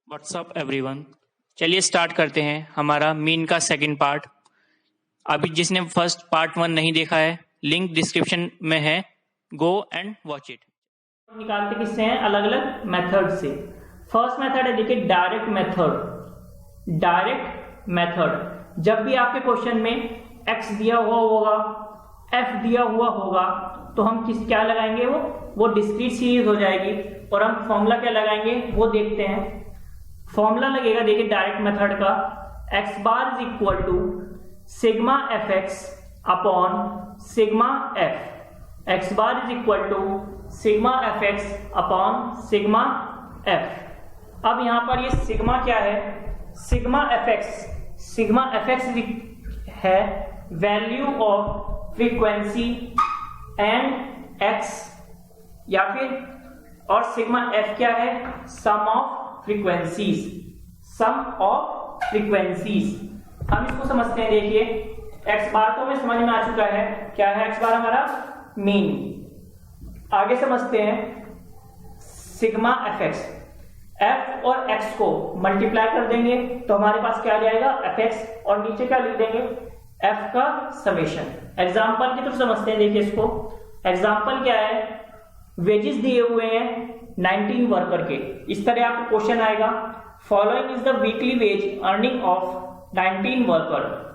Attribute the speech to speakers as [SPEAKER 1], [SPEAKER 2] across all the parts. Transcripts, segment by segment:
[SPEAKER 1] WhatsApp everyone. चलिए start करते हैं हमारा मीन का सेकंड पार्ट। अभी जिसने फर्स्ट पार्ट 1 नहीं देखा है, लिंक डिस्क्रिप्शन में है, गो एंड वॉच इट।
[SPEAKER 2] निकालते किससे हैं? अलग अलग मेथड से। फर्स्ट मेथड है, देखिए डायरेक्ट मेथड। डायरेक्ट मेथड, जब भी आपके क्वेश्चन में x दिया हुआ होगा, f दिया हुआ होगा, तो हम क्या लगाएंगे? वो डिस्क्रीट सीरीज हो जाएगी और हम फॉर्मूला क्या लगाएंगे वो देखते हैं। फॉर्मूला लगेगा, देखिए डायरेक्ट मेथड का, x bar is equal to sigma F X upon sigma F. X bar is equal to sigma F X upon sigma F. अब यहां पर ये सिग्मा क्या है? Sigma F X. Sigma F X है value of frequency and X, या फिर और सिग्मा एफ क्या है? Sum of frequencies. Sum of frequencies हम इसको समझते हैं। देखिए एक्स बार तो हमें समझ में आ चुका है, क्या है एक्स बार? हमारा मीन। आगे समझते हैं सिग्मा एफ एक्स। एफ और एक्स को मल्टीप्लाई कर देंगे तो हमारे पास क्या आ जाएगा? एफ एक्स, और नीचे क्या लिख देंगे? एफ का समेशन। एग्जाम्पल की तरफ समझते हैं। देखिए इसको, एग्जाम्पल क्या है? वेजेस दिए हुए हैं 19 वर्कर के। इस तरह आपको क्वेश्चन आएगा, following is the weekly wage earning of 19 worker.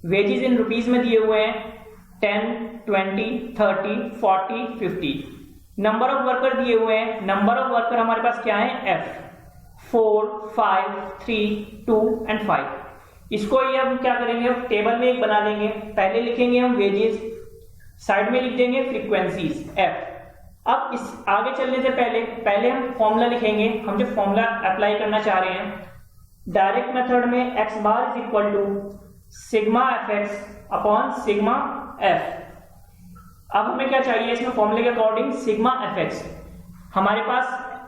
[SPEAKER 2] Wages in rupees में दिए हुए हैं 10, 20, 30, 40, 50। नंबर ऑफ वर्कर दिए हुए हैं। नंबर ऑफ वर्कर हमारे पास क्या है? एफ। 4, 5, 3, 2 एंड 5। इसको ये हम क्या करेंगे? टेबल में एक बना देंगे। पहले लिखेंगे हम वेजेस, साइड में लिख देंगे फ्रीक्वेंसीज एफ। अब इस आगे चलने से पहले हम फॉर्मूला लिखेंगे। हम जो फॉर्मूला अप्लाई करना चाह रहे हैं डायरेक्ट मेथड में, X bar is equal to sigma F X upon sigma F. अब हमें क्या चाहिए इसमें? फॉर्मूले के अकॉर्डिंग सिग्मा एफ एक्स। हमारे पास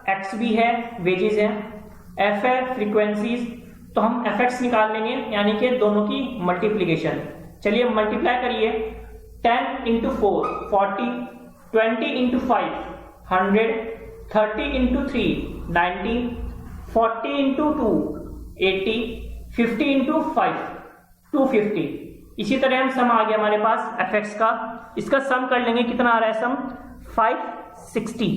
[SPEAKER 2] एक्स भी है, वेजेस है, एफ है फ्रीक्वेंसीज, तो हम एफ एक्स निकाल लेंगे, यानी कि दोनों की मल्टीप्लीकेशन। चलिए मल्टीप्लाई करिए। 10 into 4 40, 20 into 5 100, 30 into 3 90, 40 into 2 80, 50 into 5 250। इसी तरह हम सम आ गया हमारे पास एफ एक्स का। इसका सम कर लेंगे, कितना आ रहा है सम? 560।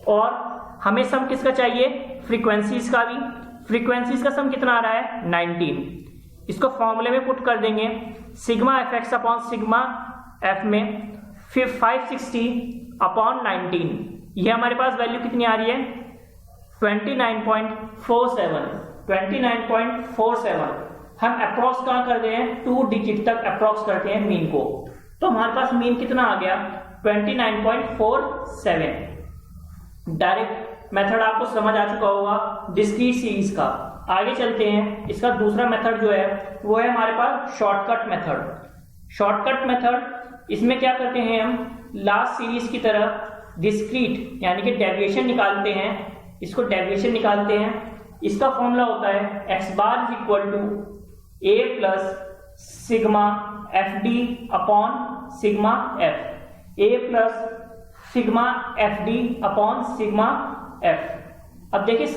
[SPEAKER 2] और हमें सम किसका चाहिए? फ्रीक्वेंसीज का भी। फ्रीक्वेंसीज का सम कितना आ रहा है? 19। इसको फॉर्मूले में पुट कर देंगे, sigma F X upon sigma F में, फिर 560 अपॉन 19। ये हमारे पास वैल्यू कितनी आ रही है? 29.47। 29.47 हम अप्रॉक्स कहां कर रहे हैं? 2 डिजिट तक अप्रॉक्स करते हैं मीन को, तो हमारे पास मीन कितना आ गया? 29.47। डायरेक्ट मेथड आपको समझ आ चुका होगा डिस्क्रीट सीरीज का। आगे चलते हैं। इसका दूसरा मेथड जो है वो है हमारे पास शॉर्टकट मेथड। शॉर्टकट मेथड, इसमें क्या करते हैं हम? लास्ट सीरीज की तरह डिस्क्रीट यानी कि डेविएशन निकालते हैं। इसको डेविएशन निकालते हैं। इसका फॉर्मूला होता है X bar is equal to A plus sigma F D upon sigma F. A plus sigma F D upon sigma F. अब देखिए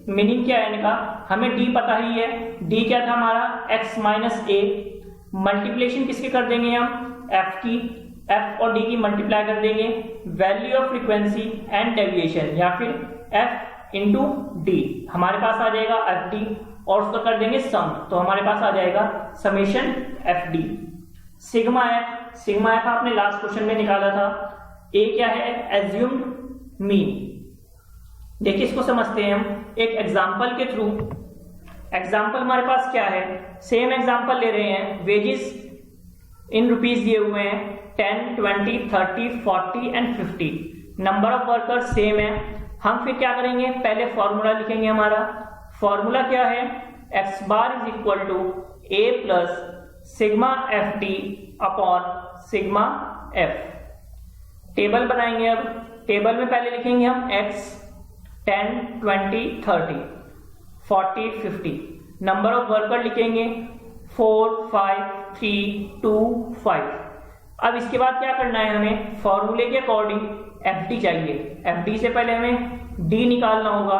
[SPEAKER 2] मीनिंग क्या है इनका, हमें डी पता ही है। डी क्या था हमारा? एक्स माइनस ए। मल्टीप्लिकेशन किसके कर देंगे हम? एफ की। एफ और डी की मल्टीप्लाई कर देंगे, value of frequency and deviation, या फिर एफ इंटू डी। हमारे पास आ जाएगा एफ डी, और उसका कर देंगे सम, तो हमारे पास आ जाएगा summation F D. Sigma F, sigma F आपने लास्ट क्वेश्चन में निकाला था। ए क्या है? Assumed mean. देखिए इसको समझते हैं हम एक एग्जाम्पल के थ्रू। एग्जाम्पल हमारे पास क्या है? सेम एग्जाम्पल ले रहे हैं। वेजेस इन रुपीज दिए हुए हैं 10, 20, 30, 40 and 50। Number of worker same है। हम फिर क्या करेंगे? पहले फॉर्मूला लिखेंगे। हमारा फॉर्मूला क्या है? X bar is equal to A plus sigma F T upon sigma F. Table बनाएंगे। अब टेबल में पहले लिखेंगे हम एक्स 10, 20, 30, 40, 50। नंबर ऑफ वर्कर लिखेंगे 4, 5, 3, 2, 5। अब इसके बाद क्या करना है, हमें फॉर्मूले के अकॉर्डिंग FD चाहिए। FD से पहले हमें D निकालना होगा।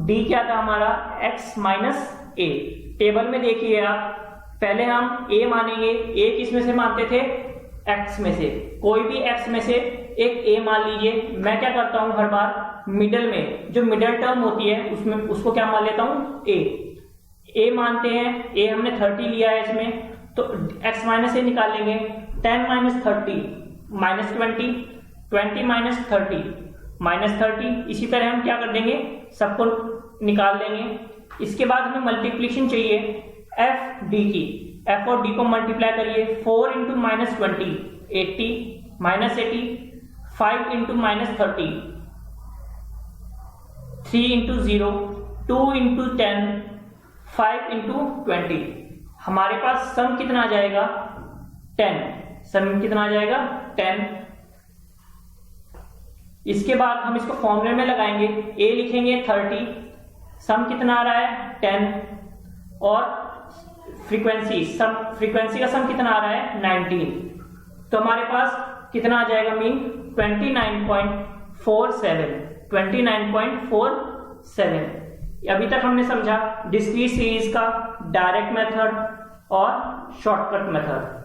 [SPEAKER 2] D क्या था हमारा, x माइनस ए। टेबल में देखिए आप, पहले हम a मानेंगे, a किस में से मानते थे, x में से। कोई भी x में से एक a मान लीजिए। मैं क्या करता हूं, हर बार मिडल में जो मिडल टर्म होती है उसमें उसको क्या मान लेता हूं, a मानते हैं। a हमने 30 लिया है इसमें, तो x माइनस ए निकाल लेंगे। 10 माइनस 30 माइनस 20, 20 माइनस 30 माइनस 30। इसी तरह हम क्या कर देंगे, सबको निकाल लेंगे। इसके बाद हमें मल्टीप्लिकेशन चाहिए एफ डी की। एफ और डी को मल्टीप्लाई करिए। 4 into minus 20 80 minus 80, 5 into minus 30 3 into 0, 2 into 10, 5 into 20। हमारे पास सम कितना आ जाएगा, 10। सम कितना आ जाएगा, 10। इसके बाद हम इसको फॉर्मूले में लगाएंगे। a लिखेंगे 30, सम कितना आ रहा है 10, और फ्रीक्वेंसी का सम कितना आ रहा है 19। तो हमारे पास कितना आ जाएगा मीन 29.47। अभी तक हमने समझा डिस्क्रीट सीरीज का डायरेक्ट मेथड और शॉर्टकट मेथड।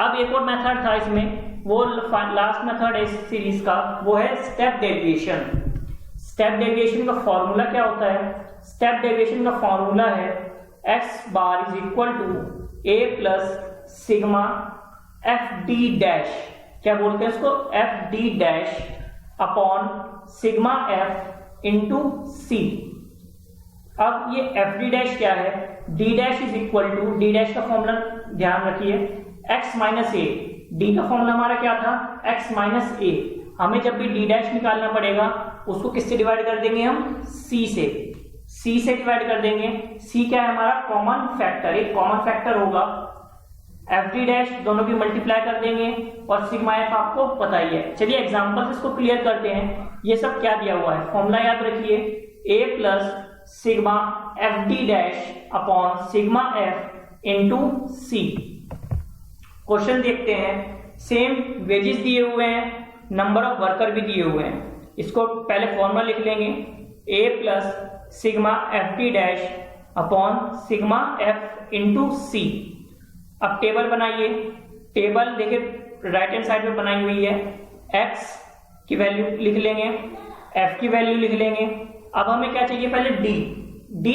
[SPEAKER 2] अब एक और मेथड था इसमें, वो लास्ट मेथड है इस सीरीज का, वो है स्टेप डेविएशन। स्टेप डेविएशन का फॉर्मूला क्या होता है, स्टेप डेविएशन का फॉर्मूला है x bar is equal to a plus sigma F D dash. क्या बोलते हैं उसको, F D dash upon sigma F into C. अब ये एफ डी डैश क्या है, D dash is equal to, D dash का फॉर्मूला ध्यान रखिए, x माइनस ए। डी का फॉर्मूला हमारा क्या था, x माइनस ए। हमें जब भी डी डैश निकालना पड़ेगा उसको किससे डिवाइड कर देंगे हम, c से। c से डिवाइड कर देंगे। c क्या है हमारा, कॉमन फैक्टर। एक कॉमन फैक्टर होगा, एफ डी डैश दोनों की मल्टीप्लाई कर देंगे, और सिग्मा एफ आपको पता ही है। चलिए एग्जांपल से इसको क्लियर करते हैं। ये सब क्या दिया हुआ है, फॉर्मूला याद रखिए, a plus sigma F D dash upon sigma F into C. Question देखते हैं। सेम वेजेस दिए हुए हैं, नंबर ऑफ वर्कर भी दिए हुए हैं। इसको पहले फॉर्मूला लिख लेंगे, a plus sigma F D dash upon sigma F into C. अब टेबल बनाइए। टेबल देखिए राइट हैंड साइड में बनाई हुई है। x की वैल्यू लिख लेंगे, f की वैल्यू लिख लेंगे। अब हमें क्या चाहिए, पहले d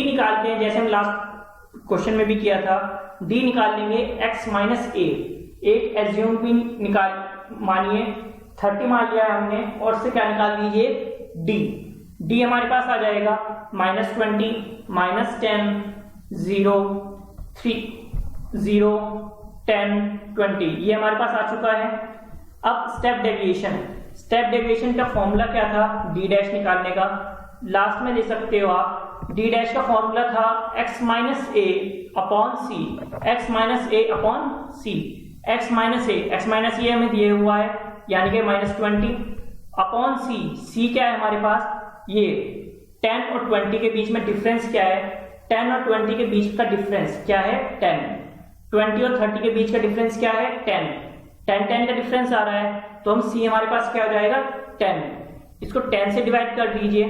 [SPEAKER 2] निकालते हैं, जैसे हम लास्ट क्वेश्चन में भी किया था। d निकाल लेंगे x माइनस ए। एक एज्यूम भी निकाल, मानिए 30 मान लिया है हमने, और से क्या निकाल दीजिए d हमारे पास आ जाएगा माइनस 20 माइनस 10 0 3 0 10 20। ये हमारे पास आ चुका है। अब स्टेप डेविएशन का फॉर्मूला क्या था, डी डैश निकालने का। लास्ट में दे सकते हो आप, डी डैश का फॉर्मूला था x माइनस ए अपॉन सी। x माइनस ए अपॉन सी, x माइनस ए हमें दिए हुआ है, यानी कि माइनस 20 अपॉन सी क्या है हमारे पास, ये 10 और 20 के बीच में डिफरेंस क्या है, 10 और 20 के बीच का डिफरेंस क्या है 10। 20 और 30 के बीच का डिफरेंस क्या है 10 का डिफरेंस आ रहा है, तो हम c हमारे पास क्या हो जाएगा 10। इसको 10 से डिवाइड कर दीजिए,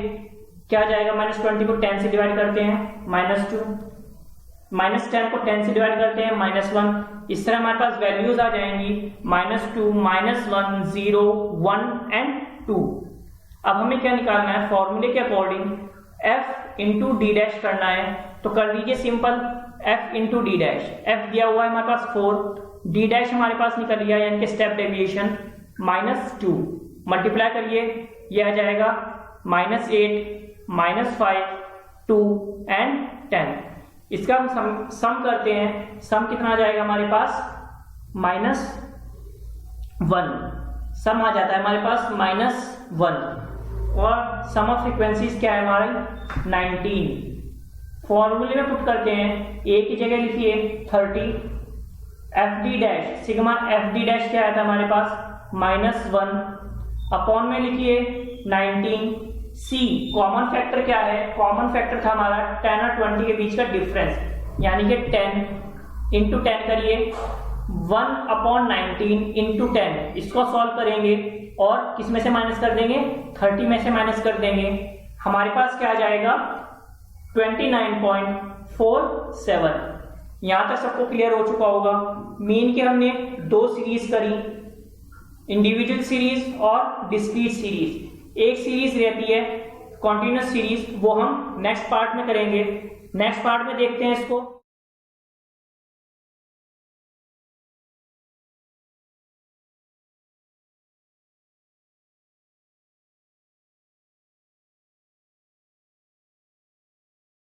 [SPEAKER 2] क्या आ जाएगा, माइनस 20 को 10 से डिवाइड करते हैं माइनस 2, माइनस 10 को 10 से डिवाइड करते हैं माइनस 1। इस तरह हमारे पास वैल्यूज आ जाएंगी माइनस 2 माइनस 1 0 1 एंड 2। अब हमें क्या निकालना है, फॉर्मूले के according f into D dash करना है, तो कर दीजिए simple, f into D dash. f दिया हुआ है हमारे पास 4, डी डैश हमारे पास निकल गया, यानी कि स्टेप डेविएशन माइनस 2। मल्टीप्लाई करिए, ये आ जाएगा माइनस 8 माइनस 5 2 एंड 10। इसका हम सम करते हैं, सम कितना आ जाएगा हमारे पास माइनस 1। सम आ जाता है हमारे पास माइनस 1, और सम ऑफ फ्रीक्वेंसीज क्या है हमारे 19। फॉर्मूले में पुट करते हैं, a की जगह लिखिए 30, F D dash sigma F D dash क्या आया था हमारे पास माइनस 1, अपॉन में लिखिए 19। c कॉमन फैक्टर क्या है, कॉमन फैक्टर था हमारा 10 और 20 के बीच का डिफरेंस, यानी कि 10 इंटू 10 करिए, 1/19 इंटू 10, इसको सॉल्व करेंगे और किस में से माइनस कर देंगे, 30 में से माइनस कर देंगे, हमारे पास क्या आ जाएगा 29.47। यहां तक सबको क्लियर हो चुका होगा। मीन के हमने 2 सीरीज करी, इंडिविजुअल सीरीज और डिस्क्रीट सीरीज। एक सीरीज रहती है कॉन्टिन्यूअस सीरीज, वो हम नेक्स्ट पार्ट में करेंगे। नेक्स्ट पार्ट में देखते हैं इसको।